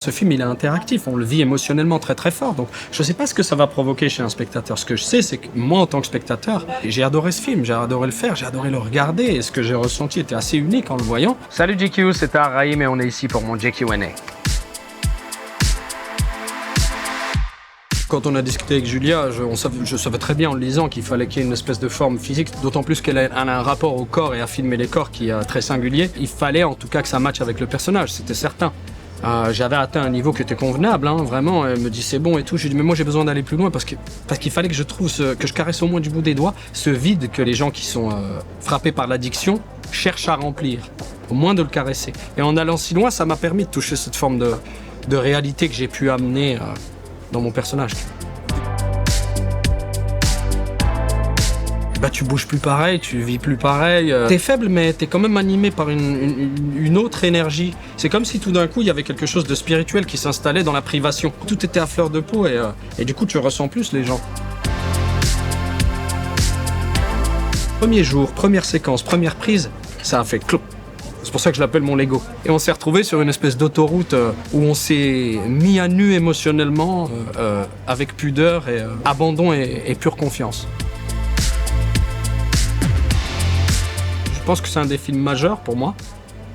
Ce film, il est interactif, on le vit émotionnellement très très fort, donc je sais pas ce que ça va provoquer chez un spectateur. Ce que je sais, c'est que moi, en tant que spectateur, j'ai adoré ce film, j'ai adoré le faire, j'ai adoré le regarder, et ce que j'ai ressenti était assez unique en le voyant. Salut JQ, c'est Rahim et on est ici pour mon JQ&A. Quand on a discuté avec Julia, je savais très bien en le lisant qu'il fallait qu'il y ait une espèce de forme physique, d'autant plus qu'elle a un rapport au corps et à filmer les corps qui est très singulier. Il fallait en tout cas que ça matche avec le personnage, c'était certain. J'avais atteint un niveau qui était convenable, hein, vraiment. Elle me dit c'est bon et tout. Je lui dis mais moi j'ai besoin d'aller plus loin parce qu'il fallait que je trouve que je caresse au moins du bout des doigts ce vide que les gens qui sont frappés par l'addiction cherchent à remplir, au moins de le caresser. Et en allant si loin, ça m'a permis de toucher cette forme de réalité que j'ai pu amener dans mon personnage. Bah tu bouges plus pareil, tu vis plus pareil. T'es faible mais t'es quand même animé par une autre énergie. C'est comme si tout d'un coup il y avait quelque chose de spirituel qui s'installait dans la privation. Tout était à fleur de peau et du coup tu ressens plus les gens. Premier jour, première séquence, première prise, ça a fait clop. C'est pour ça que je l'appelle mon Lego. Et on s'est retrouvés sur une espèce d'autoroute où on s'est mis à nu émotionnellement, avec pudeur et abandon et pure confiance. Je pense que c'est un des films majeurs pour moi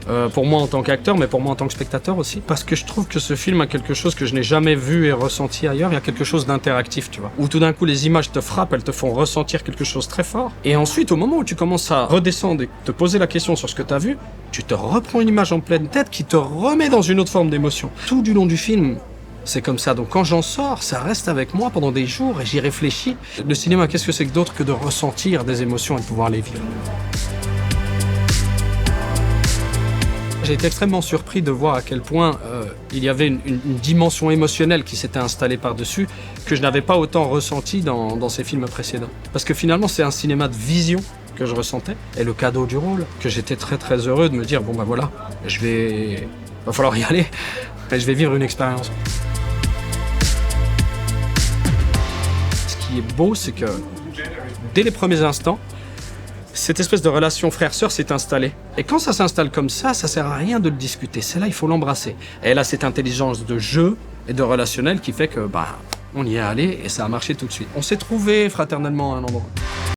en tant qu'acteur, mais pour moi en tant que spectateur aussi, parce que je trouve que ce film a quelque chose que je n'ai jamais vu et ressenti ailleurs. Il y a quelque chose d'interactif, tu vois, où tout d'un coup les images te frappent, elles te font ressentir quelque chose très fort, et ensuite au moment où tu commences à redescendre et te poser la question sur ce que tu as vu, tu te reprends une image en pleine tête qui te remet dans une autre forme d'émotion. Tout du long du film, c'est comme ça, donc quand j'en sors, ça reste avec moi pendant des jours et j'y réfléchis. Le cinéma, qu'est-ce que c'est que d'autre que de ressentir des émotions et de pouvoir les vivre? J'ai été extrêmement surpris de voir à quel point il y avait une dimension émotionnelle qui s'était installée par-dessus, que je n'avais pas autant ressenti dans ces films précédents. Parce que finalement, c'est un cinéma de vision que je ressentais, et le cadeau du rôle, que j'étais très très heureux de me dire, bon bah voilà, va falloir y aller, et je vais vivre une expérience. Ce qui est beau, c'est que dès les premiers instants, cette espèce de relation frère-sœur s'est installée. Et quand ça s'installe comme ça sert à rien de le discuter. C'est là, il faut l'embrasser. Et elle a cette intelligence de jeu et de relationnel qui fait que, on y est allé et ça a marché tout de suite. On s'est trouvés fraternellement à un endroit.